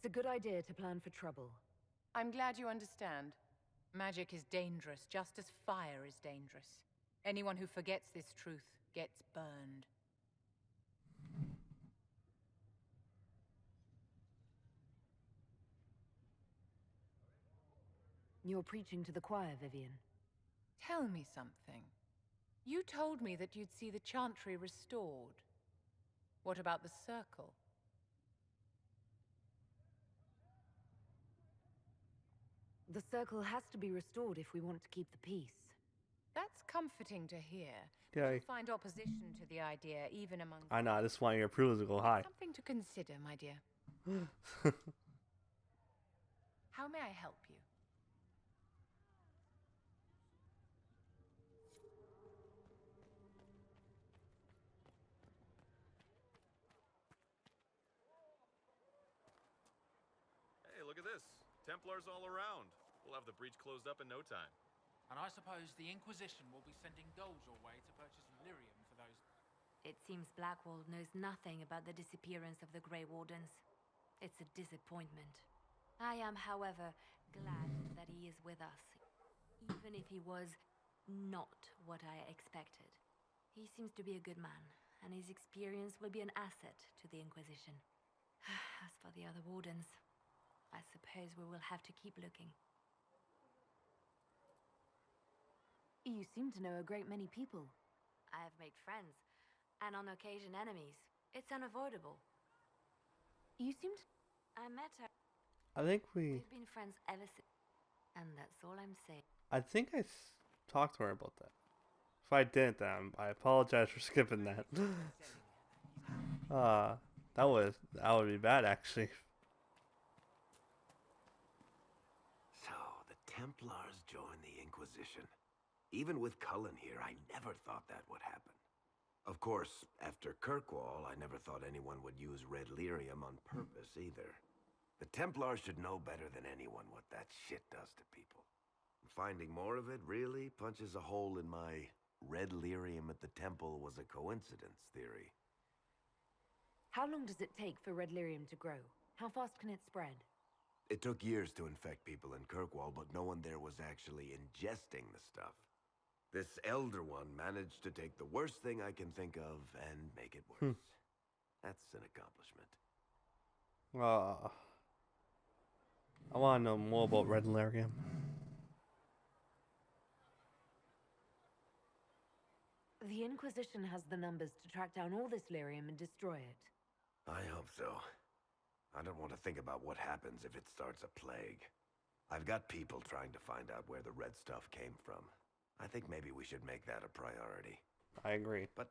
It's a good idea to plan for trouble. I'm glad you understand. Magic is dangerous, just as fire is dangerous. Anyone who forgets this truth gets burned. You're preaching to the choir, Vivian. Tell me something. You told me that you'd see the Chantry restored. What about the Circle? The Circle has to be restored if we want to keep the peace. That's comforting to hear. Yeah. You find opposition to the idea even among... I know, I just want your approval to go high. Something to consider, my dear. How may I help you? Hey, look at this. Templars all around. We'll have the breach closed up in no time. And I suppose the Inquisition will be sending gold your way to purchase lyrium for those... It seems Blackwall knows nothing about the disappearance of the Grey Wardens. It's a disappointment. I am, however, glad that he is with us, even if he was not what I expected. He seems to be a good man, and his experience will be an asset to the Inquisition. As for the other Wardens, I suppose we will have to keep looking. You seem to know a great many people. I have made friends, and on occasion enemies. It's unavoidable. You seem to... I met her. I think We've been friends ever since, and that's all I'm saying. I think I talked to her about that. If I didn't, then I apologize for skipping that. That would be bad, actually. So, the Templars joined the Inquisition. Even with Cullen here, I never thought that would happen. Of course, after Kirkwall, I never thought anyone would use red lyrium on purpose either. The Templars should know better than anyone what that shit does to people. Finding more of it really punches a hole in my red lyrium at the temple was a coincidence theory. How long does it take for red lyrium to grow? How fast can it spread? It took years to infect people in Kirkwall, but no one there was actually ingesting the stuff. This Elder One managed to take the worst thing I can think of and make it worse. That's an accomplishment. I want to know more about red lyrium. The Inquisition has the numbers to track down all this lyrium and destroy it. I hope so. I don't want to think about what happens if it starts a plague. I've got people trying to find out where the red stuff came from. I think maybe we should make that a priority. I agree. But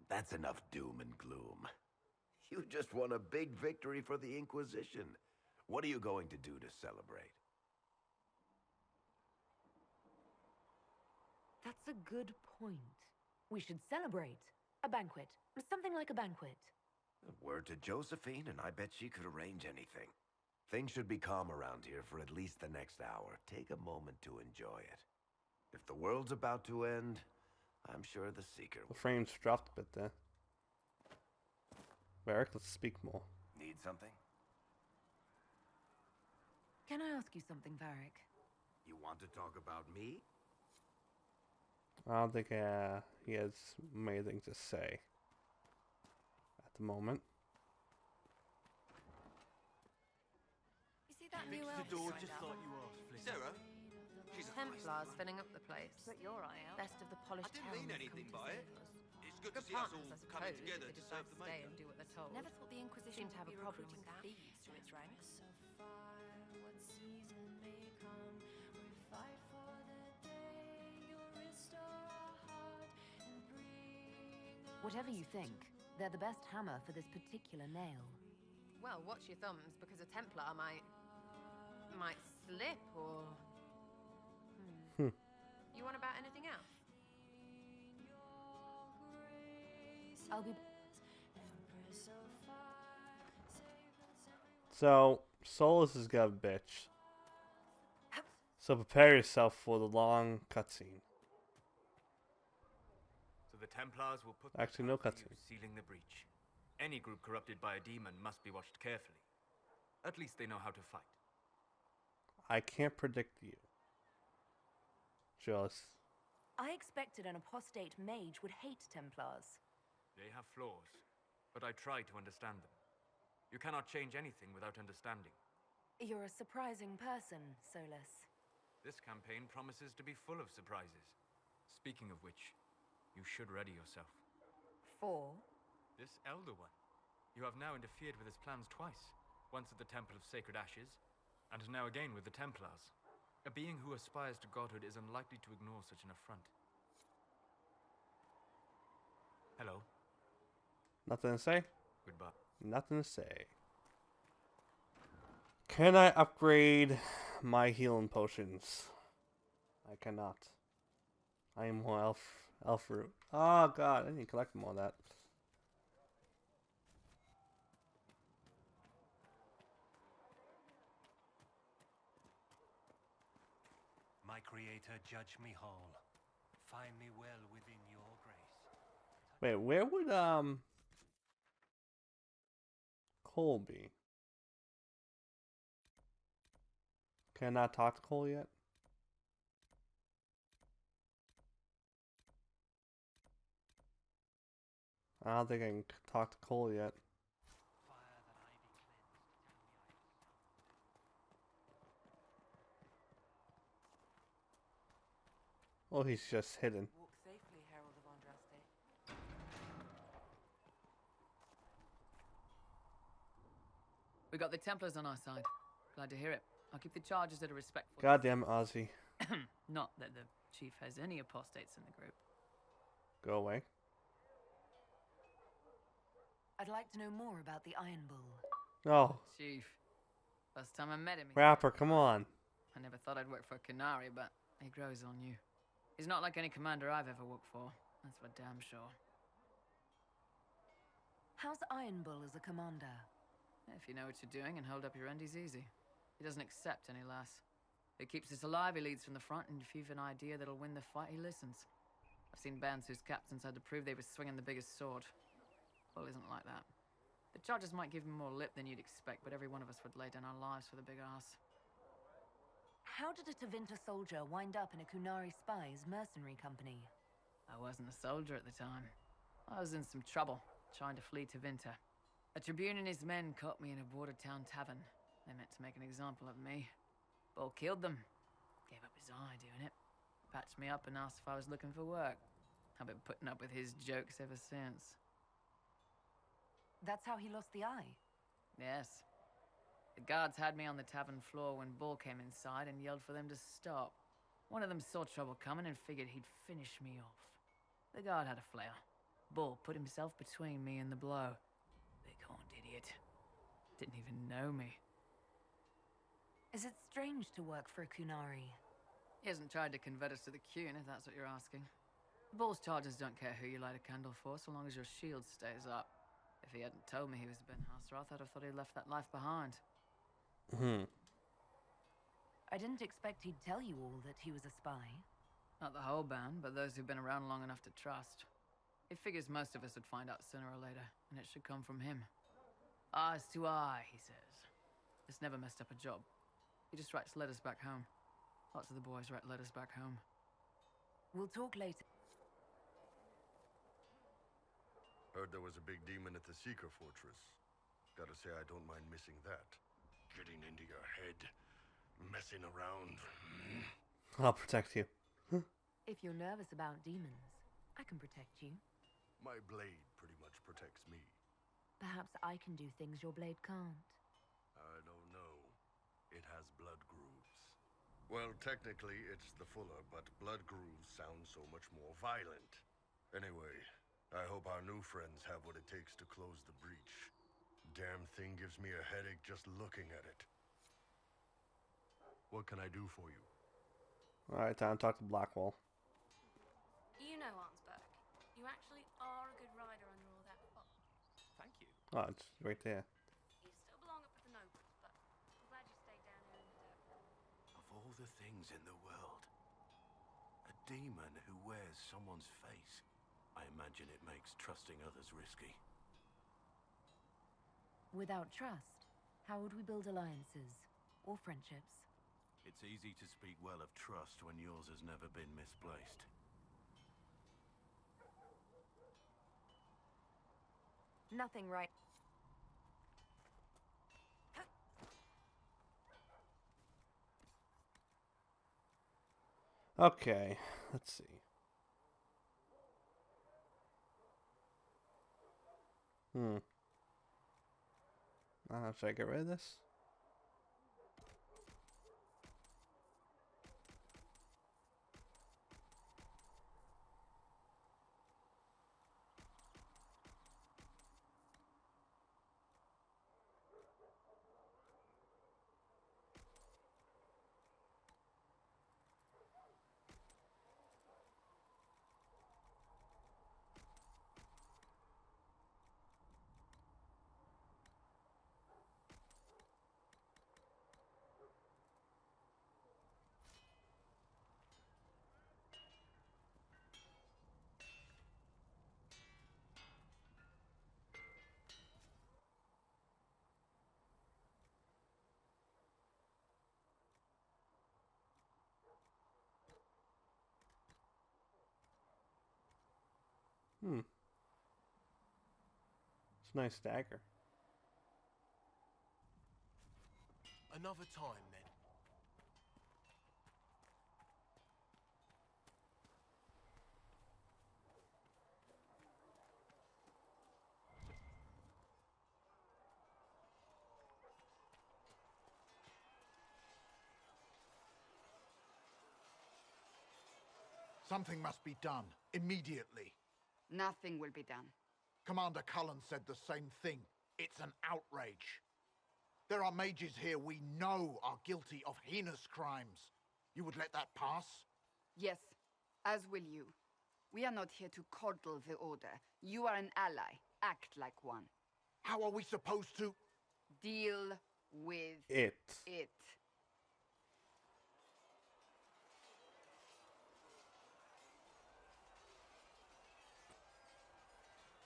that's enough doom and gloom. You just won a big victory for the Inquisition. What are you going to do to celebrate? That's a good point. We should celebrate. A banquet. Something like a banquet. Word to Josephine, and I bet she could arrange anything. Things should be calm around here for at least the next hour. Take a moment to enjoy it. If the world's about to end, I'm sure the Seeker The will. frame's dropped a bit there. Varric, let's speak more. Need something? Can I ask you something, Varric? You want to talk about me? I don't think he has anything to say at the moment. You see that new elf? Sarah? She's a Templars filling up the place. Put your eye out. Best of the I polished didn't mean helms anything come to by it. save us. It's good to Good see us partners, all I coming suppose, together if they to serve decide the to stay maker. and do what they're told. Never thought the Inquisition Seem to have would a be problem recruiting with that. thieves to its ranks. Whatever you think, they're the best hammer for this particular nail. Well, watch your thumbs, because a Templar might slip or... You want about anything else? I'll be... So, Solus is got a bitch. So prepare yourself for the long cutscene. So the Templars will put Actually, no the task to cutscene. you, sealing the breach. Any group corrupted by a demon must be watched carefully. At least they know how to fight. I can't predict you. Just... I expected an apostate mage would hate Templars. They have flaws, but I try to understand them. You cannot change anything without understanding. You're a surprising person, Solus. This campaign promises to be full of surprises. Speaking of which, you should ready yourself. For? This Elder One. You have now interfered with his plans twice. Once at the Temple of Sacred Ashes, and now again with the Templars. A being who aspires to godhood is unlikely to ignore such an affront. Hello. Nothing to say? Goodbye. Nothing to say. Can I upgrade my healing potions? I cannot. I am more elf root. Oh god, I need to collect more of that. My creator, judge me whole. Find me well within your grace. Wait, where would Cole be? Can I not talk to Cole yet? I don't think I can talk to Cole yet. Oh, he's just hidden. Walk safely, Herald of Andraste. We got the Templars on our side. Glad to hear it. I'll keep the charges at a respectful... Goddamn Ozzy. Not that the chief has any apostates in the group. Go away. I'd like to know more about the Iron Bull. Oh, Chief. First time I met him... Rapper, come on. I never thought I'd work for Canary, but he grows on you. He's not like any commander I've ever worked for. That's for damn sure. How's Iron Bull as a commander? If you know what you're doing and hold up your end, he's easy. He doesn't accept any less. He keeps us alive, he leads from the front, and if you've an idea that'll win the fight, he listens. I've seen bands whose captains had to prove they were swinging the biggest sword. Bull isn't like that. The charges might give him more lip than you'd expect, but every one of us would lay down our lives for the big ass. How did a Tevinter soldier wind up in a Kunari spy's mercenary company? I wasn't a soldier at the time. I was in some trouble, trying to flee to Vinter. A tribune and his men caught me in a border town tavern. They meant to make an example of me. Bull killed them. Gave up his eye doing it. Patched me up and asked if I was looking for work. I've been putting up with his jokes ever since. That's how he lost the eye? Yes. The guards had me on the tavern floor when Bull came inside and yelled for them to stop. One of them saw trouble coming and figured he'd finish me off. The guard had a flare. Bull put himself between me and the blow. Big-horned idiot. Didn't even know me. Is it strange to work for a Kunari? He hasn't tried to convert us to the Qun, if that's what you're asking. Bull's charges don't care who you light a candle for, so long as your shield stays up. If he hadn't told me he was Ben Hasroth, I'd have thought he'd left that life behind. I didn't expect he'd tell you all that he was a spy. Not the whole band, but those who've been around long enough to trust. He figures most of us would find out sooner or later, and it should come from him. Eyes to eye, he says. It's never messed up a job. He just writes letters back home. Lots of the boys write letters back home. We'll talk later. Heard there was a big demon at the Seeker Fortress. Gotta say, I don't mind missing that. Getting into your head, messing around. I'll protect you. If you're nervous about demons, I can protect you. My blade pretty much protects me. Perhaps I can do things your blade can't. I don't know. It has blood grooves. Well, technically, it's the Fuller, but blood grooves sound so much more violent. Anyway, I hope our new friends have what it takes to close the breach. Damn thing gives me a headache just looking at it. What can I do for you? Alright, time to talk to Blackwall. You know, Arnsberg, you actually are a good rider under all that fog. Thank you. Oh, it's right there. You still belong up with the nobles, but I'm glad you stayed down here in the dirt. Of all the things in the world, a demon who wears someone's face. I imagine it makes trusting others risky. Without trust, How would we build alliances? Or friendships? It's easy to speak well of trust when yours has never been misplaced. Nothing right. Okay, let's see. Should I get rid of this? It's a nice dagger. Another time, then. Something must be done, immediately. Nothing will be done. Commander Cullen said the same thing. It's an outrage. There are mages here we know are guilty of heinous crimes. You would let that pass? Yes, as will you. We are not here to coddle the Order. You are an ally. Act like one. How are we supposed to... Deal with it.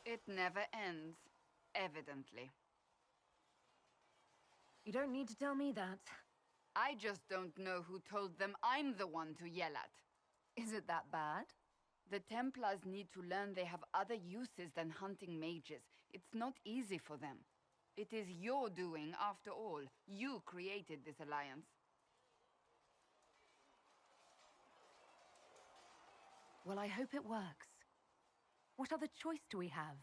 It never ends, evidently. You don't need to tell me that. I just don't know who told them I'm the one to yell at. Is it that bad? The Templars need to learn they have other uses than hunting mages. It's not easy for them. It is your doing, after all. You created this alliance. Well, I hope it works. What other choice do we have?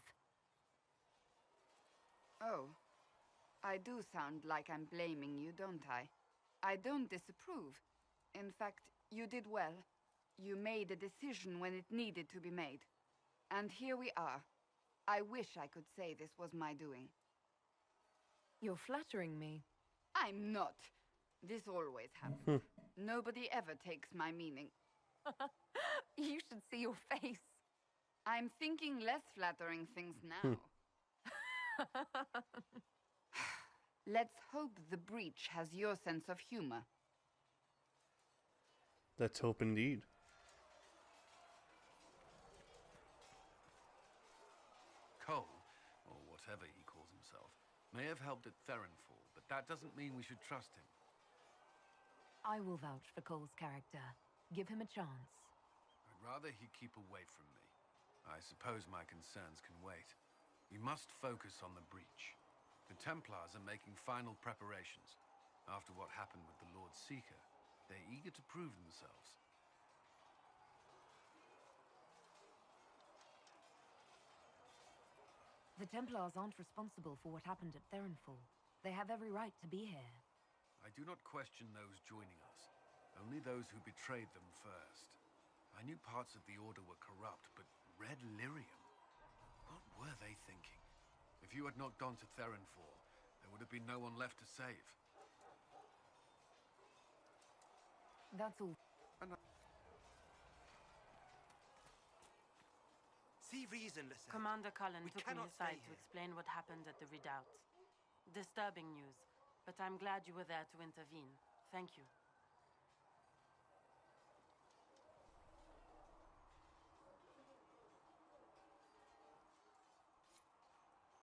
Oh. I do sound like I'm blaming you, don't I? I don't disapprove. In fact, you did well. You made a decision when it needed to be made. And here we are. I wish I could say this was my doing. You're flattering me. I'm not. This always happens. Nobody ever takes my meaning. You should see your face. I'm thinking less flattering things now. Let's hope the breach has your sense of humor. Let's hope indeed. Cole, or whatever he calls himself, may have helped at Theronfall, but that doesn't mean we should trust him. I will vouch for Cole's character. Give him a chance. I'd rather he keep away from me. I suppose my concerns can wait. We must focus on the breach. The Templars are making final preparations. After what happened with the Lord Seeker, they're eager to prove themselves. The Templars aren't responsible for what happened at Theronfall. They have every right to be here. I do not question those joining us, only those who betrayed them first. I knew parts of the Order were corrupt, but Red Lyrium? What were they thinking? If you had not gone to Theronfall, there would have been no one left to save. That's all. See reason, Lissette. Commander Cullen We took me cannot aside stay to here. explain what happened at the redoubt. Disturbing news, but I'm glad you were there to intervene. Thank you.